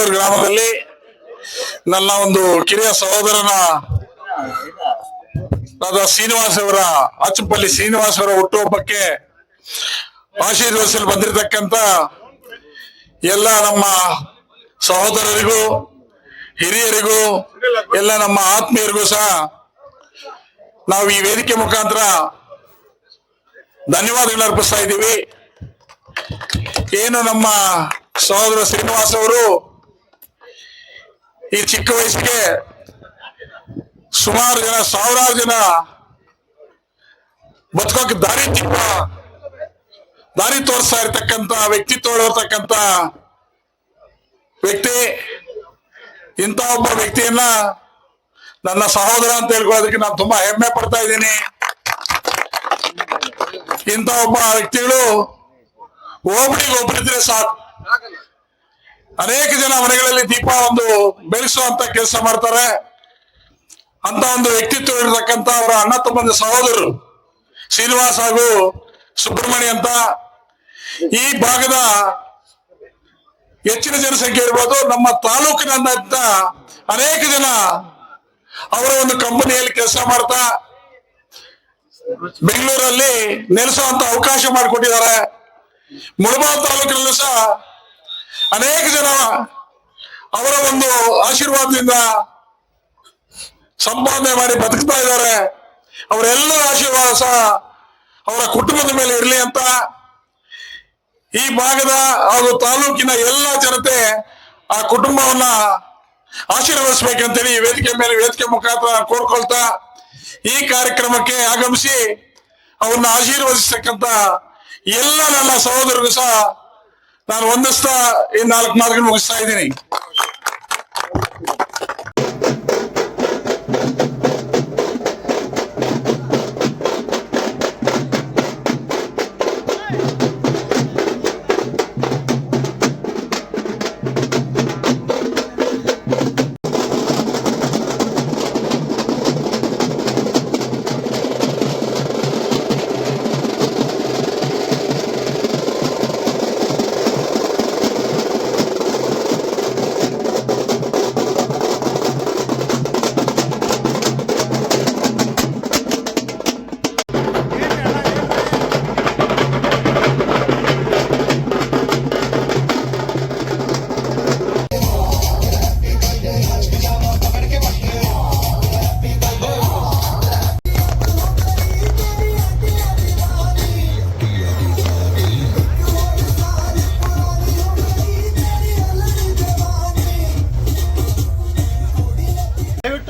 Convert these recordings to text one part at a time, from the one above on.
ಬೆಂಗಳೂರು ಗ್ರಾಮದಲ್ಲಿ ನನ್ನ ಒಂದು ಕಿರಿಯ ಸಹೋದರನ ಶ್ರೀನಿವಾಸ್ ಅವರ ಅಚ್ಚುಪಲ್ಲಿ ಶ್ರೀನಿವಾಸ್ ಅವರ ಹುಟ್ಟುಹಬ್ಬಕ್ಕೆ ಆಶೀರ್ವದಿಸಲು ಬಂದಿರತಕ್ಕಂತ ಎಲ್ಲ ನಮ್ಮ ಸಹೋದರರಿಗೂ ಹಿರಿಯರಿಗೂ ಎಲ್ಲ ನಮ್ಮ ಆತ್ಮೀಯರಿಗೂ ಸಹ ನಾವು ಈ ವೇದಿಕೆ ಮುಖಾಂತರ ಧನ್ಯವಾದಗಳನ್ನು ಅರ್ಪಿಸ್ತಾ ಇದ್ದೀವಿ. ಏನು ನಮ್ಮ ಸಹೋದರ ಶ್ರೀನಿವಾಸ್ ಅವರು ಈ ಚಿಕ್ಕ ವಯಸ್ಸಿಗೆ ಸುಮಾರು ಜನ ಸಾವಿರಾರು ಜನ ಬದುಕೋಕೆ ದಾರಿ ತೋರಿಸ್ತಾ ಇರ್ತಕ್ಕಂಥ ವ್ಯಕ್ತಿತ್ವ ಇರತಕ್ಕಂಥ ವ್ಯಕ್ತಿ. ಇಂಥ ಒಬ್ಬ ವ್ಯಕ್ತಿಯನ್ನ ನನ್ನ ಸಹೋದರ ಅಂತ ಹೇಳ್ಕೊಳ್ಳೋದಕ್ಕೆ ನಾನು ತುಂಬಾ ಹೆಮ್ಮೆ ಪಡ್ತಾ ಇದ್ದೀನಿ. ಇಂಥ ಒಬ್ಬ ವ್ಯಕ್ತಿಗಳು ಒಬ್ಬರಿದ್ರೆ ಸಾಕು, ಅನೇಕ ಜನ ಮನೆಗಳಲ್ಲಿ ದೀಪ ಒಂದು ಬೆಳೆಸುವಂತ ಕೆಲಸ ಮಾಡ್ತಾರೆ. ಅಂತ ಒಂದು ವ್ಯಕ್ತಿತ್ವ ಇರತಕ್ಕಂತ ಅವರ ಅಣ್ಣ ತಮ್ಮಂದ ಸಹೋದರರು ಶ್ರೀನಿವಾಸ್ ಹಾಗೂ ಸುಬ್ರಹ್ಮಣ್ಯ ಅಂತ ಈ ಭಾಗದ ಹೆಚ್ಚಿನ ಜನಸಂಖ್ಯೆ ಇರ್ಬೋದು. ನಮ್ಮ ತಾಲೂಕಿನಾದ್ಯಂತ ಅನೇಕ ಜನ ಅವರ ಒಂದು ಕಂಪನಿಯಲ್ಲಿ ಕೆಲಸ ಮಾಡ್ತಾ ಬೆಂಗಳೂರಲ್ಲಿ ನೆಲೆಸುವಂತ ಅವಕಾಶ ಮಾಡಿಕೊಟ್ಟಿದ್ದಾರೆ. ಮುಳಬಾಗಿಲು ತಾಲೂಕಿನಲ್ಲೂ ಸಹ ಅನೇಕ ಜನ ಅವರ ಒಂದು ಆಶೀರ್ವಾದದಿಂದ ಸಂಪಾದನೆ ಮಾಡಿ ಬದುಕ್ತಾ ಇದ್ದಾರೆ. ಅವರೆಲ್ಲರ ಆಶೀರ್ವಾದ ಸಹ ಅವರ ಕುಟುಂಬದ ಮೇಲೆ ಇರಲಿ ಅಂತ ಈ ಭಾಗದ ಹಾಗೂ ತಾಲೂಕಿನ ಎಲ್ಲ ಜನತೆ ಆ ಕುಟುಂಬವನ್ನ ಆಶೀರ್ವದಿಸ್ಬೇಕಂತೇಳಿ ವೇದಿಕೆ ಮುಖಾಂತರ ಕೋರ್ಕೊಳ್ತಾ ಈ ಕಾರ್ಯಕ್ರಮಕ್ಕೆ ಆಗಮಿಸಿ ಅವ್ರನ್ನ ಆಶೀರ್ವದಿಸ್ತಕ್ಕಂತ ಎಲ್ಲ ನನ್ನ ಸಹೋದರರು ಸಹ ನಾನು ವಂದಿಸ್ತಾ ಈ 4 ಮಾತುಗಳನ್ನು ಮುಗಿಸ್ತಾ ಇದ್ದೀನಿ.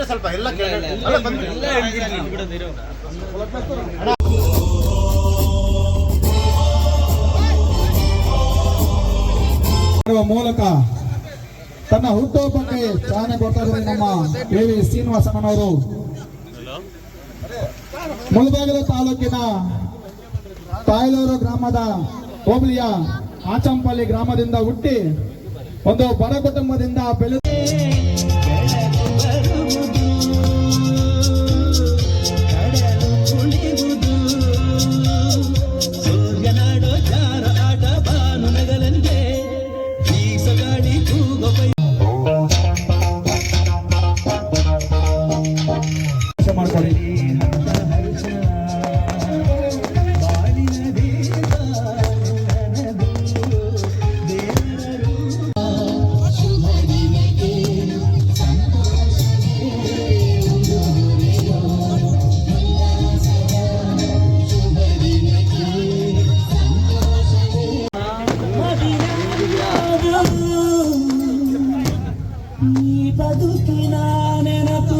ಸ್ವಲ್ಪ ಎಲ್ಲ ಮೂಲಕ ತನ್ನ ಹುಟ್ಟುಹಬ್ಬಕ್ಕೆ ಚಾಲನೆ ಕೊಡ್ತಾ ಇದ್ದಾರೆ ನಮ್ಮ ಕೆ.ವಿ. ಶ್ರೀನಿವಾಸಣ್ಣನವರು. ಮುಳಬಾಗಿಲು ತಾಲೂಕಿನ ತಾಯ್ಲೂರು ಗ್ರಾಮದ ಹೋಬಳಿಯ ಆಚಂಪಲ್ಲಿ ಗ್ರಾಮದಿಂದ ಹುಟ್ಟಿ ಒಂದು ಬಡ ಕುಟುಂಬದಿಂದ ಬೆಳೆದ ಮಾಡ್ಕೊಳ್ಳಿ. ಬದುಕಿನ ನೆನಪು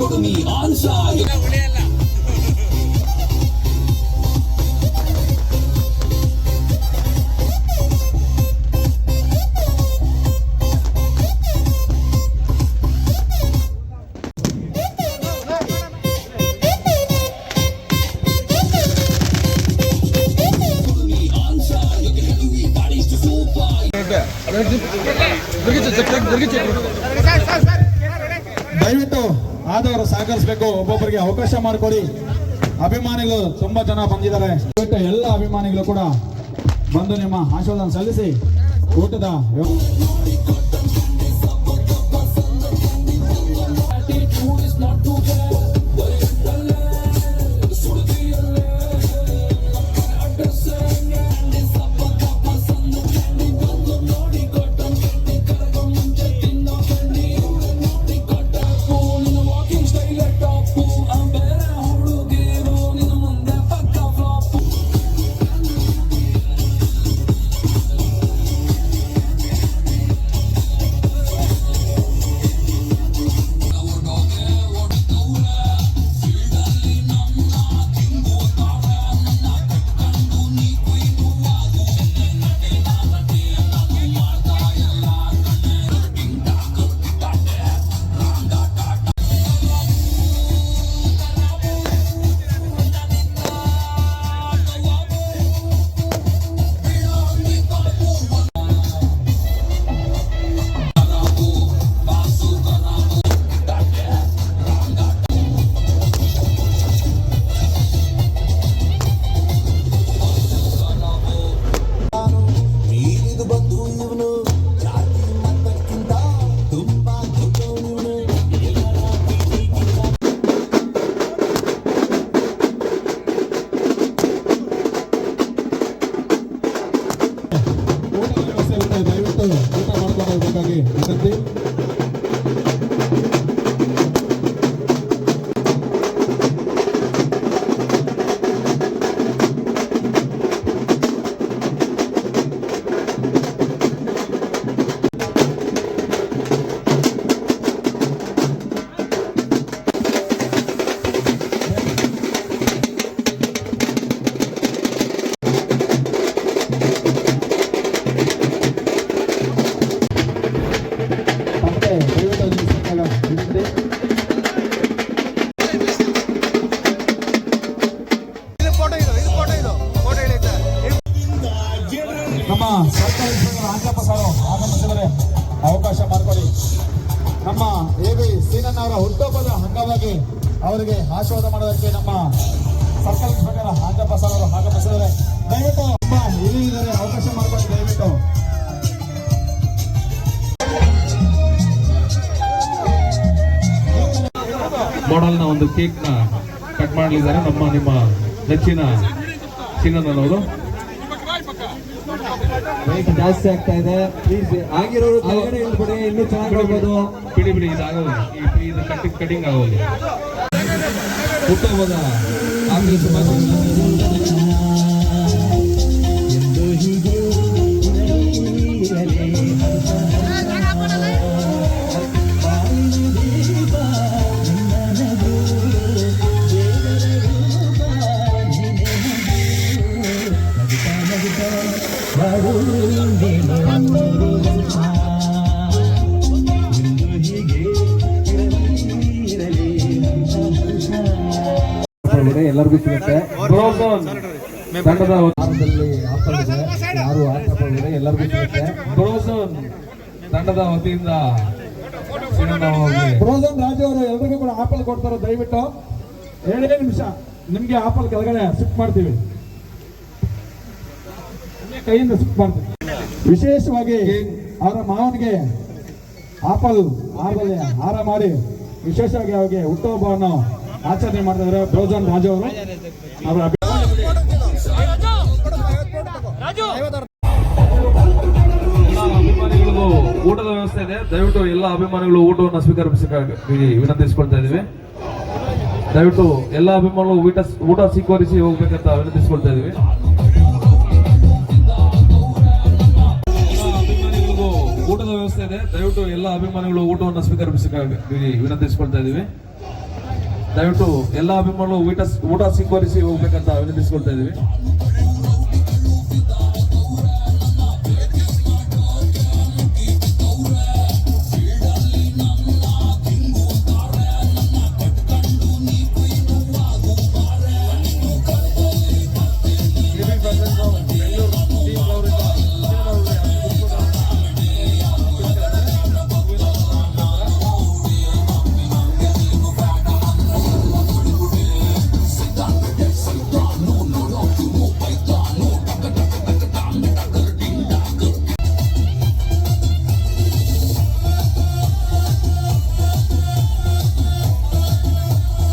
ಕೊಡುಮಿ ಆನ್ಸ ದಯವಿಟ್ಟು ಆದವರು ಸಹಕರಿಸಬೇಕು, ಒಬ್ಬೊಬ್ಬರಿಗೆ ಅವಕಾಶ ಮಾಡಿಕೊಡಿ. ಅಭಿಮಾನಿಗಳು ತುಂಬಾ ಜನ ಬಂದಿದ್ದಾರೆ. ದಯವಿಟ್ಟು ಎಲ್ಲ ಅಭಿಮಾನಿಗಳು ಕೂಡ ಬಂದು ನಿಮ್ಮ ಆಶೀರ್ವಾದ ಸಲ್ಲಿಸಿ ಊಟದ ದಯವಿಟ್ಟು ಊಟ ಮಾಡ್ಕೊಂಡು ಹೋಗ್ಬೇಕಾಗಿ ವಿನಂತಿ. ನಮ್ಮ ಸರ್ಕಾರಿ ಆಂಜಪ್ಪ ಸರ್ ಆಗಮಿಸಿದರೆ ಅವಕಾಶ ಮಾಡಿಕೊಡಿ. ನಮ್ಮ ಎ.ವಿ. ಸೀನಣ್ಣ ಅವರ ಹುಟ್ಟುಹಬ್ಬದ ಅಂಗವಾಗಿ ಅವರಿಗೆ ಆಶೀರ್ವಾದ ಮಾಡೋದಕ್ಕೆ ನಮ್ಮ ಸರ್ಕಲ್ ಇನ್ಸ್ಪೆಕ್ಟರ್ ಆಂಜಪ್ಪ ಸರ್ ಅವರು ಆಗಮಿಸಿದರೆ ದಯವಿಟ್ಟು ನಮ್ಮ ಹಿರಿಯರಿಗೆ ಅವಕಾಶ ಮಾಡಿಕೊಡಿ. ದಯವಿಟ್ಟು ಮಾಡೆಲ್ನ ಒಂದು ಕೇಕ್ ನ ಕಟ್ ಮಾಡಲಿದ್ದಾರೆ ನಿಮ್ಮ ನೆಚ್ಚಿನ ಸೀನಣ್ಣನವರು. ರೇಟ್ ಜಾಸ್ತಿ ಆಗ್ತಾ ಇದೆ, ಪ್ಲೀಸ್ ಆಗಿರೋರು ಕೆಳಗಡೆ ಇಳ್ಬಿಡಿ, ಇನ್ನೂ ಚೆನ್ನಾಗಿ ಹೋಗ್ಬೋದು. ಬಿಡಿ ಇದಾಗೋದು, ಇದು ಕಟಿಂಗ್ ಆಗೋದು. ಹುಟ್ಟುಹಬ್ಬದ ಆಂಗ್ಲ ಎಲ್ಲರಿಗೂ ಸಿಗುತ್ತೆ. ತಂಡದ ಆಹಾರದಲ್ಲಿ ಆಫರ್ ಇದೆ, ಯಾರು ಆಟ ಪಡೆದರೆ ಎಲ್ಲರಿಗೂ ಸಿಗುತ್ತೆ. ಬ್ರೋಝೋನ್ ತಂಡದ ವತಿಯಿಂದ ಬ್ರೋಝನ್ ರಾಜು ಅವರು ಎಲ್ರಿಗೂ ಕೂಡ ಆಪಲ್ ಕೊಡ್ತಾರೆ. ದಯವಿಟ್ಟು 2 ನಿಮಿಷ ನಿಮ್ಗೆ ಆಪಲ್ ಕೆಳಗಡೆ ಶಿಫ್ಟ್ ಮಾಡ್ತೀವಿ, ಕೈಯಿಂದ ಶಿಫ್ಟ್ ಮಾಡ್ತೀವಿ. ವಿಶೇಷವಾಗಿ ಅವರ ಮಾವನಿಗೆ ಆಪಲ್ ಹಾರ ಮಾಡಿ ವಿಶೇಷವಾಗಿ ಅವರಿಗೆ ಹುಟ್ಟುಹಬ್ಬವನ್ನು ಆಚರಣೆ ಮಾಡ್ತಿದ್ದಾರೆ ಬ್ರೋಝನ್ ರಾಜು ಅವರು. ಅವರ ಅಭಿಮಾನಿಗಳಿಗೂ ಊಟದ ವ್ಯವಸ್ಥೆ ಇದೆ. ದಯವಿಟ್ಟು ಎಲ್ಲ ಅಭಿಮಾನಿಗಳು ಊಟವನ್ನು ಸ್ವೀಕರಿಸಬೇಕಾಗಿ ವಿನಂತಿಸಿಕೊಳ್ತಾ ಇದ್ದೀವಿ. ದಯವಿಟ್ಟು ಎಲ್ಲ ಅಭಿಮಾನಿಗಳು ಊಟ ಸ್ವೀಕರಿಸಿ ಹೋಗ್ಬೇಕಂತ ವಿನಂತಿಸಿಕೊಳ್ತಾ ಇದ್ದೀವಿ. ಅಭಿಮಾನಿಗಳಿಗೂ ಊಟದ ವ್ಯವಸ್ಥೆ ಇದೆ. ದಯವಿಟ್ಟು ಎಲ್ಲ ಅಭಿಮಾನಿಗಳು ಊಟವನ್ನು ಸ್ವೀಕರಿಸಬೇಕಾಗಿ ವಿನಂತಿಸಿಕೊಳ್ತಾ ಇದ್ದೀವಿ. ದಯವಿಟ್ಟು ಎಲ್ಲ ಅಭಿಮಾನಿಗಳು ಊಟ ಸ್ವೀಕರಿಸಿ ಹೋಗ್ಬೇಕಂತ ವಿನಂತಿಸಿಕೊಳ್ತಾ ಇದ್ದೀವಿ.